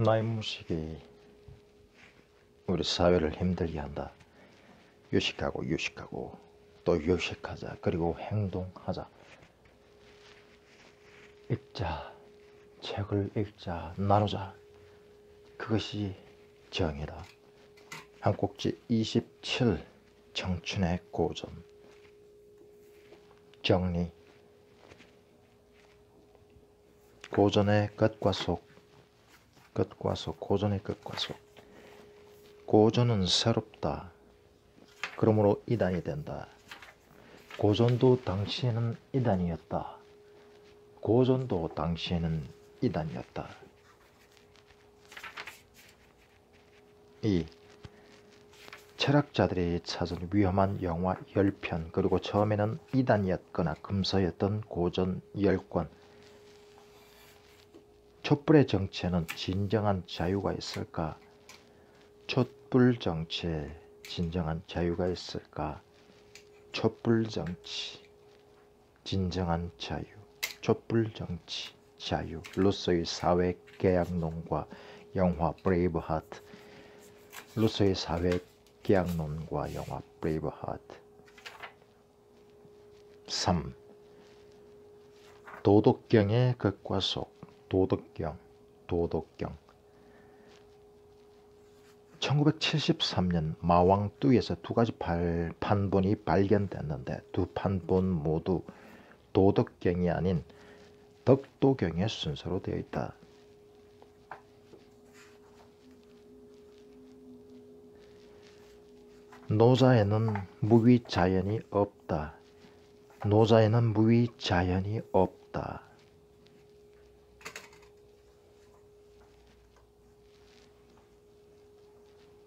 나의 무식이 우리 사회를 힘들게 한다. 유식하고 또 유식하자. 그리고 행동하자. 읽자. 책을 읽자. 나누자. 그것이 정의다. 한 꼭지 27. 청춘의 고전. 정리. 고전의 끝과 속. 고전의 끝과 속. 고전은 새롭다. 그러므로 이단이 된다. 고전도 당시에는 이단이었다. 고전도 당시에는 이단이었다. 2. 철학자들이 찾은 위험한 영화 10편 그리고 처음에는 이단이었거나 금서였던 고전 10권. 촛불의 정치에는 진정한 자유가 있을까? 촛불 정치에 진정한 자유가 있을까? 촛불 정치, 진정한 자유, 촛불 정치, 자유. 루소의 사회 계약론과 영화 브레이브하트. 루소의 사회 계약론과 영화 브레이브하트. 3. 도덕경의 끝과 속. 도덕경. 1973년 마왕뚜에서 두 가지 판본이 발견됐는데 두 판본 모두 도덕경이 아닌 덕도경의 순서로 되어 있다. 노자에는 무위자연이 없다. 노자에는 무위자연이 없다.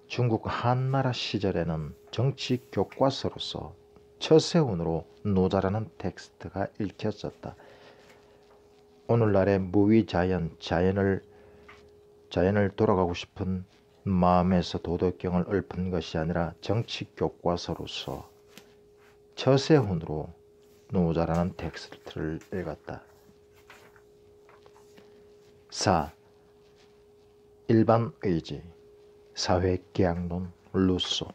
중국 한나라 시절에는 정치 교과서로서 처세훈으로 노자라는 텍스트가 읽혀졌다. 오늘날의 무위자연, 자연을 돌아가고 싶은 마음에서 도덕경을 읊은 것이 아니라 정치 교과서로서 처세훈으로 노자라는 텍스트를 읽었다. 4. 일반의지. 사회계약론 루소.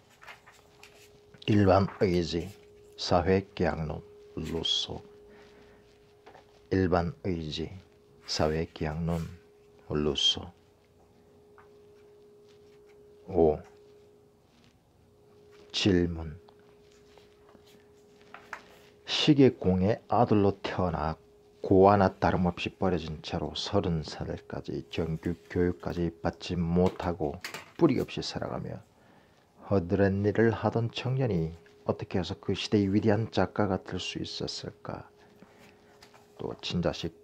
일반의지. 사회계약론 루소. 일반의지. 사회계약론 루소. 5. 질문. 시계공의 아들로 태어나 고아나 다름없이 버려진 채로 30살까지 정규 교육까지 받지 못하고 뿌리 없이 살아가며 허드렛 일을 하던 청년이 어떻게 해서 그 시대의 위대한 작가가 될 수 있었을까? 또 친자식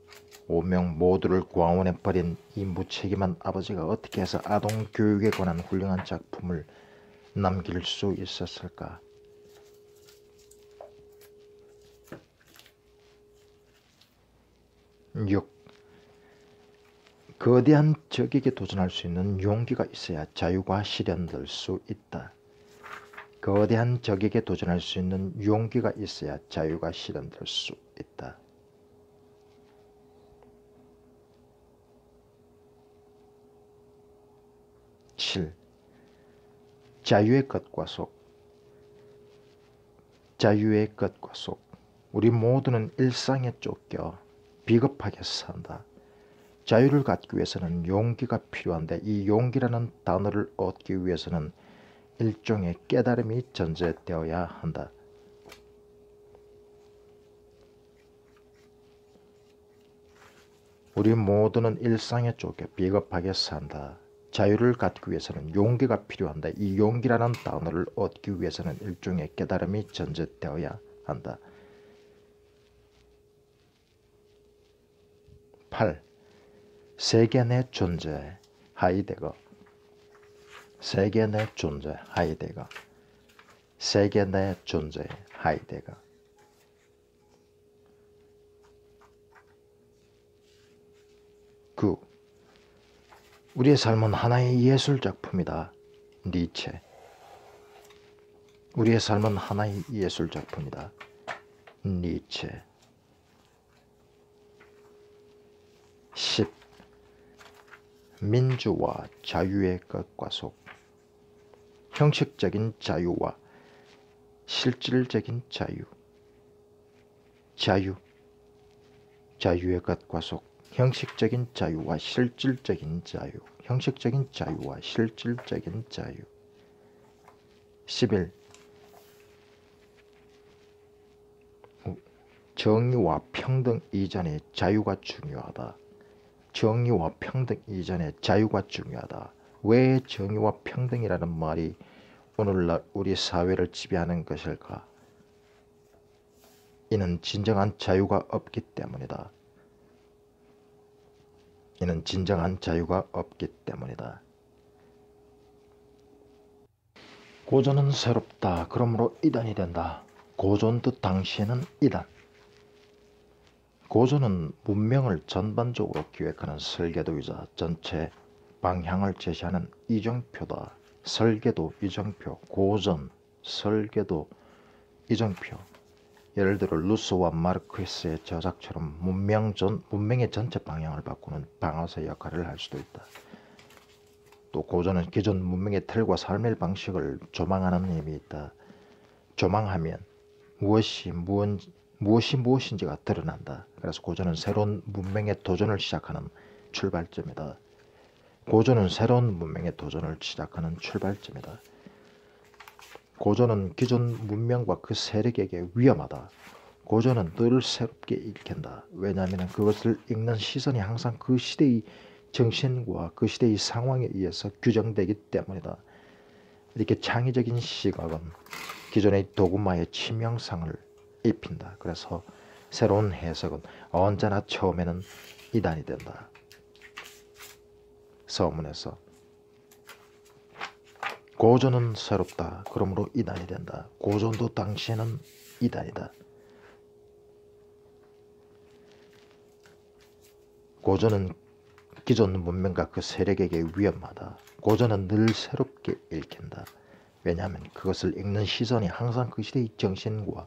5명 모두를 고아원에 버린 이 무책임한 아버지가 어떻게 해서 아동 교육에 관한 훌륭한 작품을 남길 수 있었을까? 6. 거대한 적에게 도전할 수 있는 용기가 있어야 자유가 실현될 수 있다. 거대한 적에게 도전할 수 있는 용기가 있어야 자유가 실현될 수 있다. 7. 자유의 끝과 속. 자유의 끝과 속. 우리 모두는 일상에 쫓겨 비겁하게 산다. 자유를 갖기 위해서는 용기가 필요한데 이 용기라는 단어를 얻기 위해서는 일종의 깨달음이 전제되어야 한다. 우리 모두는 일상에 쫓겨 비겁하게 산다. 자유를 갖기 위해서는 용기가 필요한데 이 용기라는 단어를 얻기 위해서는 일종의 깨달음이 전제되어야 한다. 8. 세계 내 존재 하이데거. 세계 내 존재 하이데거. 세계 내 존재 하이데거. 9. 우리의 삶은 하나의 예술작품이다. 니체. 우리의 삶은 하나의 예술작품이다. 니체. 10. 민주와 자유의 끝과 속. 형식적인 자유와 실질적인 자유. 자유의 끝과 속. 형식적인 자유와 실질적인 자유. 형식적인 자유와 실질적인 자유. 11. 정의와 평등 이전에 자유가 중요하다. 정의와 평등 이전에 자유가 중요하다. 왜 정의와 평등이라는 말이 오늘날 우리 사회를 지배하는 것일까? 이는 진정한 자유가 없기 때문이다. 이는 진정한 자유가 없기 때문이다. 고전은 새롭다. 그러므로 이단이 된다. 고전도 당시에는 이단. 고전은 문명을 전반적으로 기획하는 설계도이자 전체 방향을 제시하는 이정표다. 설계도, 이정표, 고전, 설계도, 이정표. 예를 들어 루소와 마르크스의 저작처럼 문명의 전체 방향을 바꾸는 방아쇠 역할을 할 수도 있다. 또 고전은 기존 문명의 틀과 삶의 방식을 조망하는 힘이 있다. 조망하면 무엇인지가 드러난다. 그래서 고전은 새로운 문명의 도전을 시작하는 출발점이다. 고전은 새로운 문명의 도전을 시작하는 출발점이다. 고전은 기존 문명과 그 세력에게 위험하다. 고전은 늘 새롭게 읽힌다. 왜냐하면 그것을 읽는 시선이 항상 그 시대의 정신과 그 시대의 상황에 의해서 규정되기 때문이다. 이렇게 창의적인 시각은 기존의 도구마의 치명상을 입힌다. 그래서 새로운 해석은 언제나 처음에는 이단이 된다. 서문에서 고전은 새롭다. 그러므로 이단이 된다. 고전도 당시에는 이단이다. 고전은 기존 문명과 그 세력에게 위험하다. 고전은 늘 새롭게 읽힌다. 왜냐하면 그것을 읽는 시선이 항상 그 시대의 정신과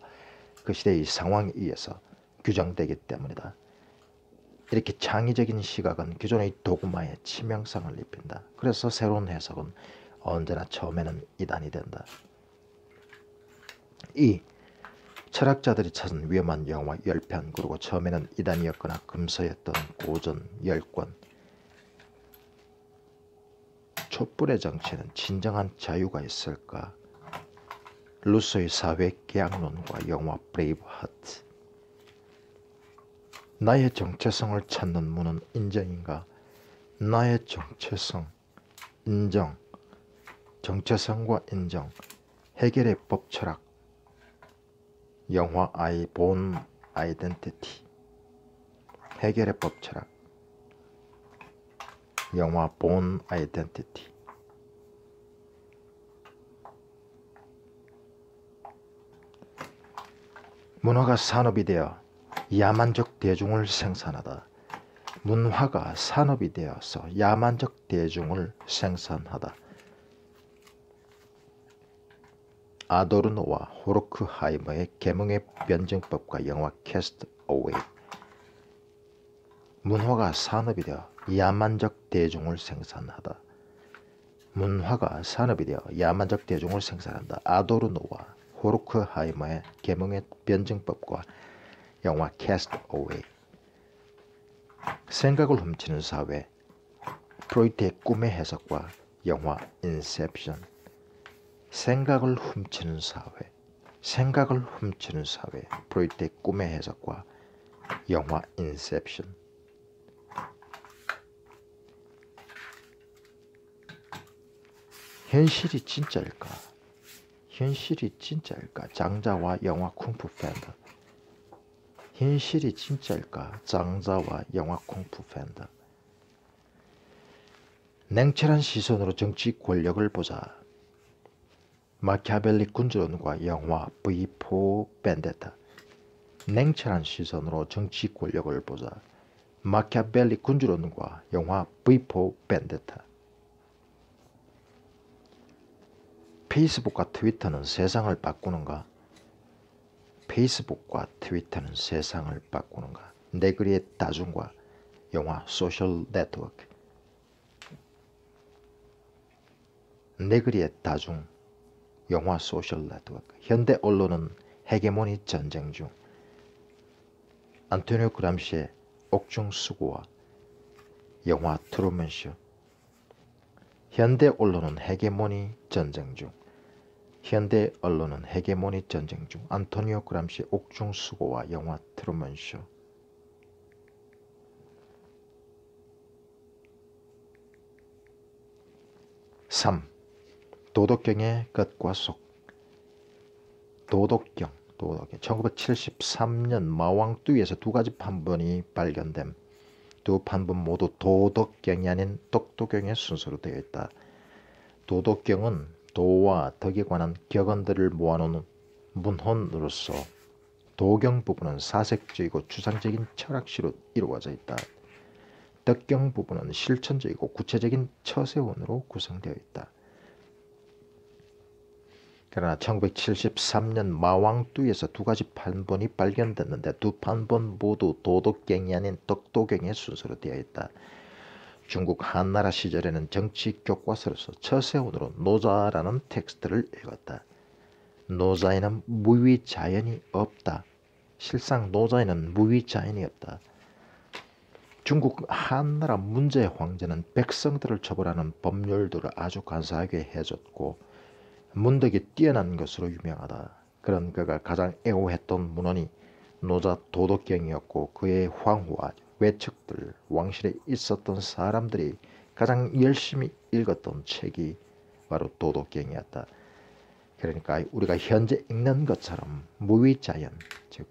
그 시대의 상황에 의해서 규정되기 때문이다. 이렇게 창의적인 시각은 기존의 도구마에 치명상을 입힌다. 그래서 새로운 해석은 언제나 처음에는 이단이 된다. 2. 철학자들이 찾은 위험한 영화 10편, 그리고 처음에는 이단이었거나 금서였던 고전 10권. 촛불의 정체는 진정한 자유가 있을까? 루소의 사회계약론과 영화 브레이브하트. 나의 정체성을 찾는 문은 인정인가? 나의 정체성, 인정, 정체성과 인정, 해결의 법 철학. 영화 I Born Identity. 해결의 법 철학. 영화 Born Identity. 문화가 산업이 되어 야만적 대중을 생산하다. 문화가 산업이 되어서 야만적 대중을 생산하다. 아도르노와 호르크하이머의 계몽의 변증법과 영화 캐스트 어웨이. 문화가 산업이 되어 야만적 대중을 생산하다. 문화가 산업이 되어 야만적 대중을 생산한다. 아도르노와 호르크하이머의 계몽의 변증법과 영화 캐스트 어웨이. 생각을 훔치는 사회, 프로이트의 꿈의 해석과 영화 인셉션. 생각을 훔치는 사회, 생각을 훔치는 사회, 프로이트의 꿈의 해석과 영화 인셉션. 현실이 진짜일까? 현실이 진짜일까? 장자와 영화 쿵푸 팬더. 현실이 진짜일까? 장자와 영화 쿵푸 팬더. 냉철한 시선으로 정치 권력을 보자. 마키아벨리 군주론과 영화 V4 벤데타. 냉철한 시선으로 정치 권력을 보자. 마키아벨리 군주론과 영화 V4 벤데타. 페이스북과 트위터는 세상을 바꾸는가? 페이스북과 트위터는 세상을 바꾸는가? 네그리의 다중과 영화 소셜 네트워크. 네그리의 다중, 영화 소셜 네트워크, 현대 언론은 헤게모니 전쟁 중, 안토니오 그람시의 옥중 수고와 영화 트루먼쇼, 현대 언론은 헤게모니 전쟁 중, 현대 언론은 헤게모니 전쟁 중, 안토니오 그람시의 옥중 수고와 영화 트루먼쇼. 3. 도덕경의 끝과 속. 도덕경 1973년 마왕뚜이에서 두 가지 판본이 발견됨. 두 판본 모두 도덕경이 아닌 덕도경의 순서로 되어 있다. 도덕경은 도와 덕에 관한 격언들을 모아놓은 문헌으로서 도경 부분은 사색적이고 추상적인 철학시로 이루어져 있다. 덕경 부분은 실천적이고 구체적인 처세원으로 구성되어 있다. 그러나 1973년 마왕뚜이에서 두 가지 판본이 발견됐는데 두 판본 모두 도덕경이 아닌 덕도경의 순서로 되어 있다. 중국 한나라 시절에는 정치 교과서로서 처세원으로 노자라는 텍스트를 읽었다. 노자에는 무위자연이 없다. 실상 노자에는 무위자연이 없다. 중국 한나라 문제 황제는 백성들을 처벌하는 법률들을 아주 간사하게 해줬고 문덕이 뛰어난 것으로 유명하다. 그런 그가 가장 애호했던 문헌이 노자 도덕경이었고 그의 황후와 외척들, 왕실에 있었던 사람들이 가장 열심히 읽었던 책이 바로 도덕경이었다. 그러니까 우리가 현재 읽는 것처럼 무위자연, 즉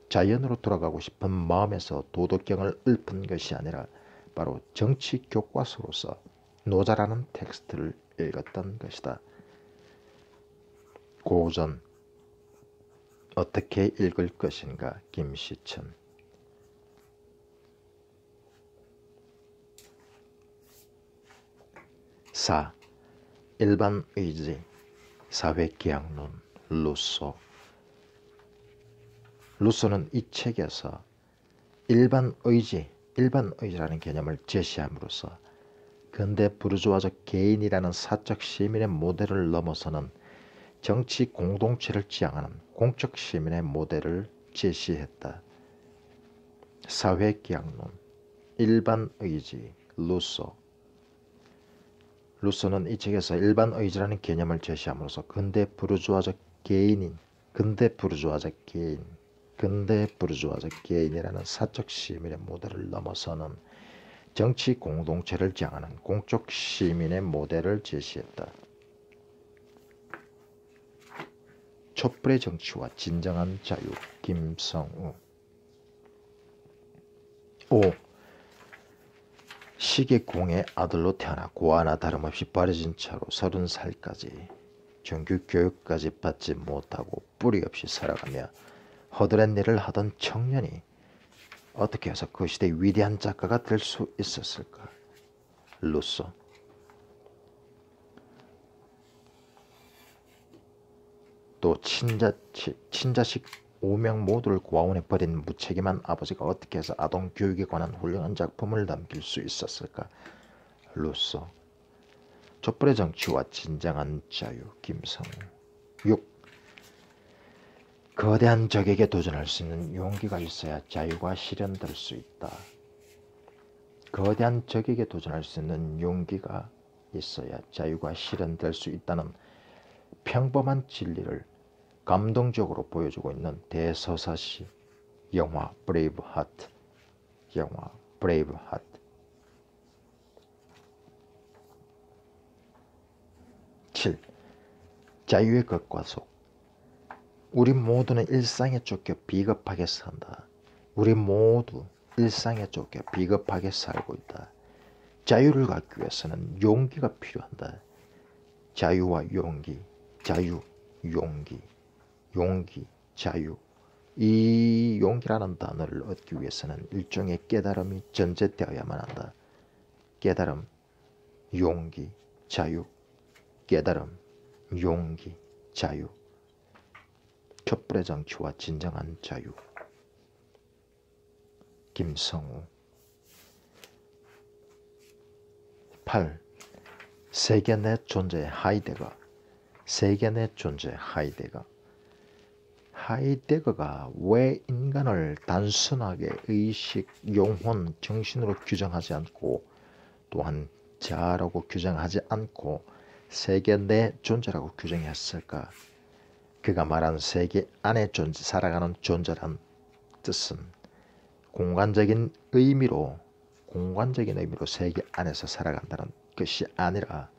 자연으로 돌아가고 싶은 마음에서 도덕경을 읊은 것이 아니라 바로 정치 교과서로서 노자라는 텍스트를 읽었던 것이다. 고전 어떻게 읽을 것인가 김시천. 4. 일반의지 사회계약론 루소. 루소는 이 책에서 일반의지라는 개념을 제시함으로써 근대 부르주아적 개인이라는 사적 시민의 모델을 넘어서는 정치 공동체를 지향하는 공적 시민의 모델을 제시했다. 사회계약론, 일반의지, 루소. 루소는 이 책에서 일반의지라는 개념을 제시함으로써 근대 부르주아적 개인이라는 사적 시민의 모델을 넘어서는 정치 공동체를 지향하는 공적 시민의 모델을 제시했다. 촛불의 정치와 진정한 자유 김성우. 5. 시계공의 아들로 태어나 고아나 다름없이 버려진 채로 30살까지 정규 교육까지 받지 못하고 뿌리 없이 살아가며 허드렛 일을 하던 청년이 어떻게 해서 그 시대의 위대한 작가가 될 수 있었을까? 루소. 또 친자식 5명 모두를 고아원에 버린 무책임한 아버지가 어떻게 해서 아동 교육에 관한 훌륭한 작품을 남길 수 있었을까? 루소. 촛불의 정치와 진정한 자유 김성우. 6. 거대한 적에게 도전할 수 있는 용기가 있어야 자유가 실현될 수 있다. 거대한 적에게 도전할 수 있는 용기가 있어야 자유가 실현될 수 있다는 평범한 진리를 감동적으로 보여주고 있는 대서사시 영화 브레이브하트. 7. 자유의 것과 속. 우리 모두는 일상에 쫓겨 비겁하게 산다. 우리 모두 일상에 쫓겨 비겁하게 살고 있다. 자유를 갖기 위해서는 용기가 필요한다. 자유와 용기, 자유, 용기, 자유. 이 용기라는 단어를 얻기 위해서는 일종의 깨달음이 전제되어야만 한다. 깨달음, 용기, 자유. 깨달음, 용기, 자유. 촛불의 정치와 진정한 자유 김성우. 8. 세계 내 존재의 하이데거, 세계 내 존재의 하이데거. 하이데거가 왜 인간을 단순하게 의식, 영혼, 정신으로 규정하지 않고 또한 자아라고 규정하지 않고 세계 내 존재라고 규정했을까? 그가 말한 세계 안에 존재, 살아가는 존재란 뜻은 공간적인 의미로 세계 안에서 살아간다는 것이 아니라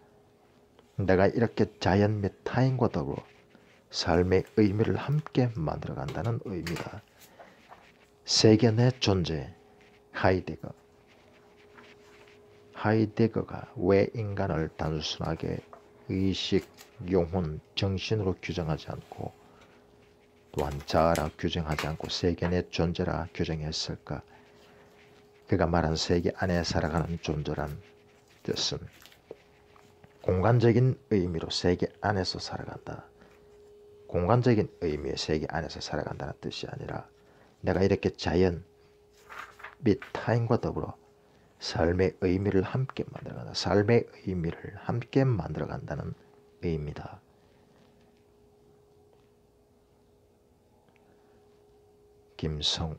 내가 이렇게 자연 및 타인과 더불어 삶의 의미를 함께 만들어간다는 의미다. 세계 내 존재, 하이데거. 하이데거가 왜 인간을 단순하게 의식, 영혼, 정신으로 규정하지 않고 또한 자아라 규정하지 않고 세계 내 존재라 규정했을까? 그가 말한 세계 안에 살아가는 존재란 뜻은 공간적인 의미로 세계 안에서 살아간다. 공간적인 의미의 세계 안에서 살아간다는 뜻이 아니라 내가 이렇게 자연 및 타인과 더불어 삶의 의미를 함께 만들어간다. 삶의 의미를 함께 만들어간다는 의미다. 김성우.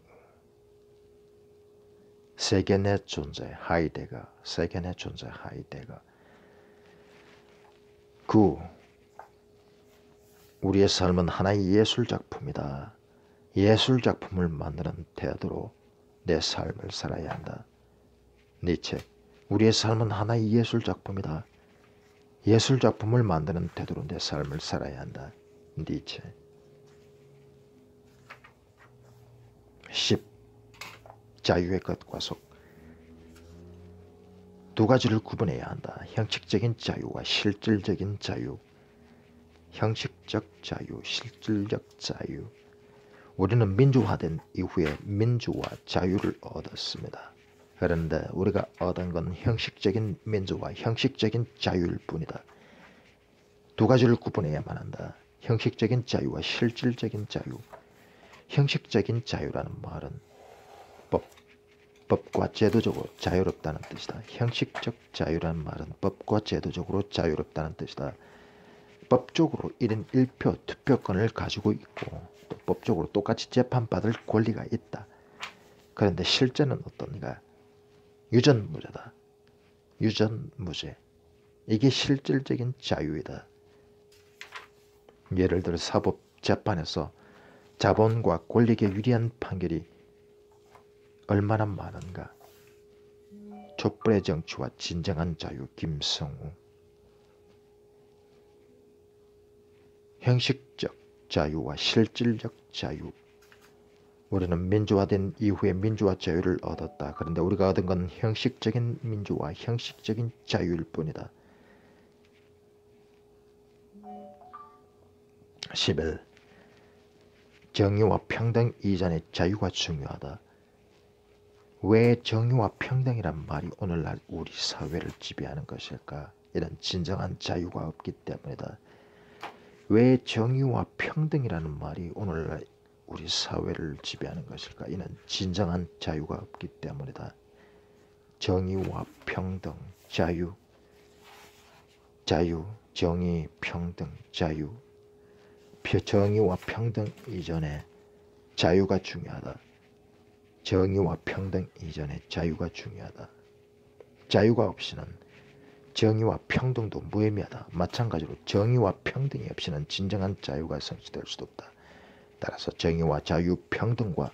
세계 내 존재 하이데거, 세계 내 존재 하이데거. 9. 우리의 삶은 하나의 예술작품이다. 예술작품을 만드는 태도로 내 삶을 살아야 한다. 니체. 우리의 삶은 하나의 예술작품이다. 예술작품을 만드는 태도로 내 삶을 살아야 한다. 니체. 10. 자유의 것과 속. 두 가지를 구분해야 한다. 형식적인 자유와 실질적인 자유. 형식적 자유, 실질적 자유. 우리는 민주화된 이후에 민주와 자유를 얻었습니다. 그런데 우리가 얻은 건 형식적인 민주와 형식적인 자유일 뿐이다. 두 가지를 구분해야만 한다. 형식적인 자유와 실질적인 자유. 형식적인 자유라는 말은 법과 제도적으로 자유롭다는 뜻이다. 형식적 자유라는 말은 법과 제도적으로 자유롭다는 뜻이다. 법적으로 1인 1표 투표권을 가지고 있고 또 법적으로 똑같이 재판받을 권리가 있다. 그런데 실제는 어떤가? 유전무죄다. 유전무죄. 이게 실질적인 자유이다. 예를 들어 사법재판에서 자본과 권력에 유리한 판결이 얼마나 많은가? 촛불의 정치와 진정한 자유. 김성우. 형식적 자유와 실질적 자유. 우리는 민주화된 이후에 민주화 자유를 얻었다. 그런데 우리가 얻은 건 형식적인 민주와 형식적인 자유일 뿐이다. 11. 정의와 평등 이전의 자유가 중요하다. 왜 정의와 평등이란 말이 오늘날 우리 사회를 지배하는 것일까? 이런 진정한 자유가 없기 때문이다. 왜 정의와 평등이라는 말이 오늘날 우리 사회를 지배하는 것일까? 이는 진정한 자유가 없기 때문이다. 정의와 평등, 자유, 정의, 평등, 자유. 정의와 평등 이전에 자유가 중요하다. 정의와 평등 이전에 자유가 중요하다. 자유가 없이는 정의와 평등도 무의미하다. 마찬가지로 정의와 평등이 없이는 진정한 자유가 성취될 수도 없다. 따라서 정의와 자유, 평등과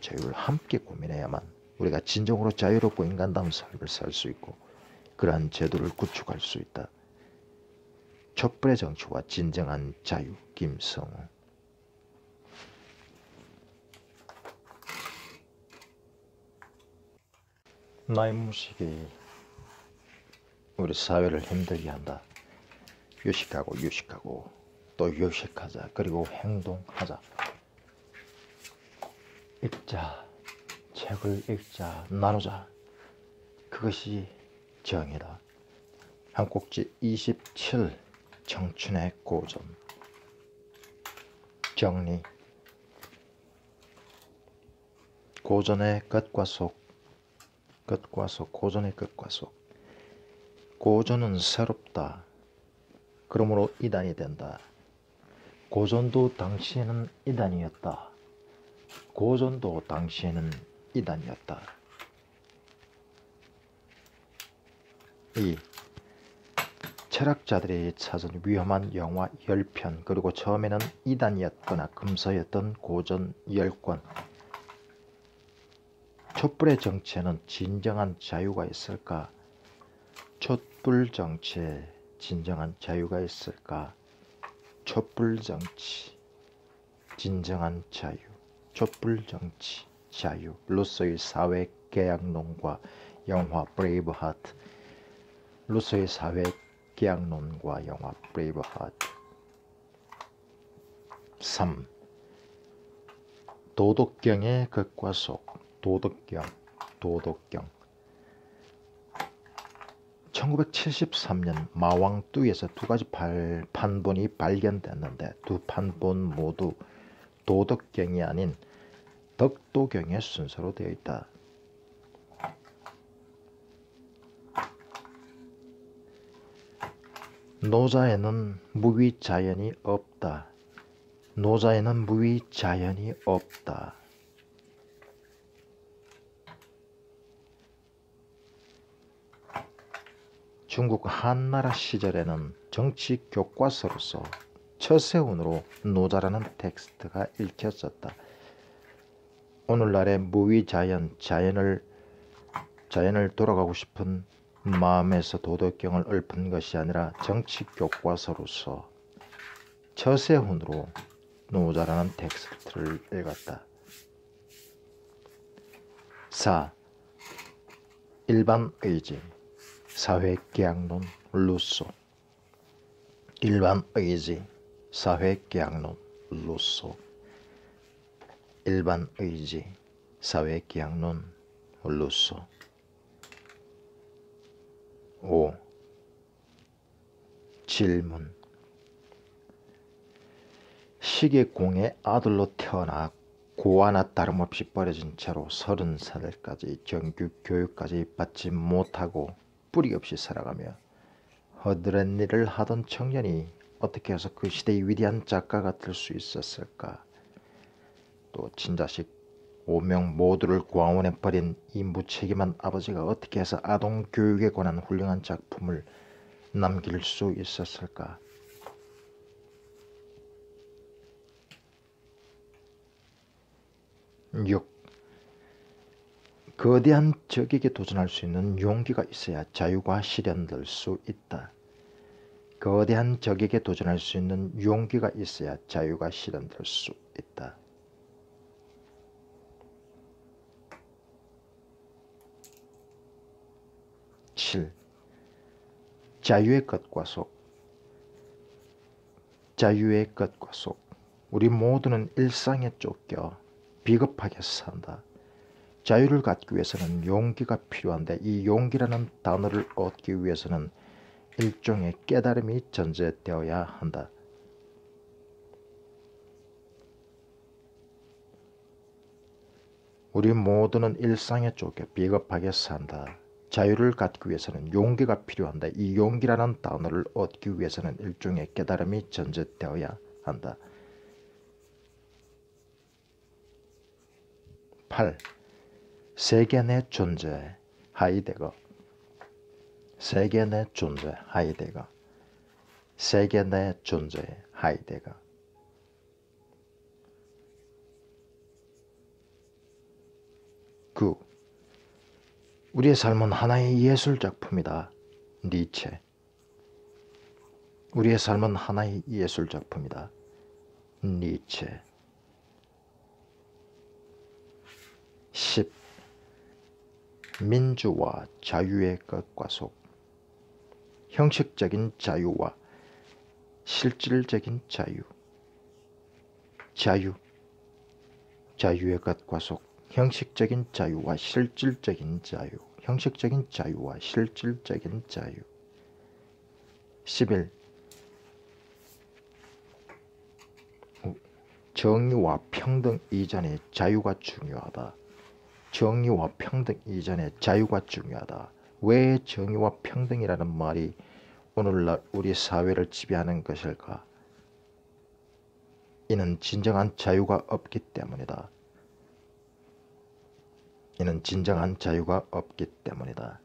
자유를 함께 고민해야만 우리가 진정으로 자유롭고 인간다운 삶을 살 수 있고 그러한 제도를 구축할 수 있다. 촛불의 정치와 진정한 자유. 김성우. 나의 무식이 우리 사회를 힘들게 한다. 유식하고 또 유식하자. 그리고 행동하자. 읽자. 책을 읽자. 나누자. 그것이 정의다. 한국지 27. 청춘의 고전. 정리. 고전의 끝과 속. 고전의 끝과 속. 고전은 새롭다. 그러므로 이단이 된다. 고전도 당시에는 이단이었다. 고전도 당시에는 이단이었다. 2. 철학자들이 찾은 위험한 영화 10편 그리고 처음에는 이단이었거나 금서였던 고전 10권. 촛불의 정치에는 진정한 자유가 있을까? 촛불 정치에 진정한 자유가 있을까? 촛불 정치, 진정한 자유, 촛불 정치, 자유. 루소의 사회 계약론과 영화 브레이브하트. 루소의 사회 계약론과 영화 브레이브하트. 3. 도덕경의 극과 속. 도덕경. 1973년 마왕뚜에서 두 가지 판본이 발견됐는데 두 판본 모두 도덕경이 아닌 덕도경의 순서로 되어 있다. 노자에는 무위자연이 없다. 노자에는 무위자연이 없다. 중국 한나라 시절에는 정치 교과서로서 처세훈으로 노자라는 텍스트가 읽혔었다. 오늘날의 무위자연, 자연을 돌아가고 싶은 마음에서 도덕경을 읊은 것이 아니라 정치 교과서로서 처세훈으로 노자라는 텍스트를 읽었다. 4. 일반의지, 사회계약론, 루소. 일반의지, 사회계약론, 루소. 일반의지, 사회계약론, 루소. 5. 질문. 시계공의 아들로 태어나 고아나 다름없이 버려진 채로 30살까지 정규 교육까지 받지 못하고 뿌리 없이 살아가며 허드렛 일을 하던 청년이 어떻게 해서 그 시대의 위대한 작가가 될 수 있었을까? 또 친자식 5명 모두를 고아원에 버린 이 무책임한 아버지가 어떻게 해서 아동 교육에 관한 훌륭한 작품을 남길 수 있었을까? 6. 거대한 적에게 도전할 수 있는 용기가 있어야 자유가 실현될 수 있다. 거대한 적에게 도전할 수 있는 용기가 있어야 자유가 실현될 수 있다. 7. 자유의 끝과 속. 자유의 끝과 속. 우리 모두는 일상에 쫓겨 비겁하게 산다. 자유를 갖기 위해서는 용기가 필요한데 이 용기라는 단어를 얻기 위해서는 일종의 깨달음이 전제되어야 한다. 우리 모두는 일상에 쫓겨 비겁하게 산다. 자유를 갖기 위해서는 용기가 필요한데 이 용기라는 단어를 얻기 위해서는 일종의 깨달음이 전제되어야 한다. 8. 세계 내 존재, 하이데거. 세계 내 존재, 하이데거. 세계 내 존재, 하이데거. 9. 우리의 삶은 하나의 예술작품이다. 니체. 우리의 삶은 하나의 예술작품이다. 니체. 10. 민주와 자유의 끝과 속. 형식적인 자유와 실질적인 자유. 자유의 끝과 속. 형식적인 자유와 실질적인 자유. 형식적인 자유와 실질적인 자유. 11. 정의와 평등 이전에 자유가 중요하다. 정의와 평등 이전에 자유가 중요하다. 왜 정의와 평등이라는 말이 오늘날 우리 사회를 지배하는 것일까? 이는 진정한 자유가 없기 때문이다. 이는 진정한 자유가 없기 때문이다.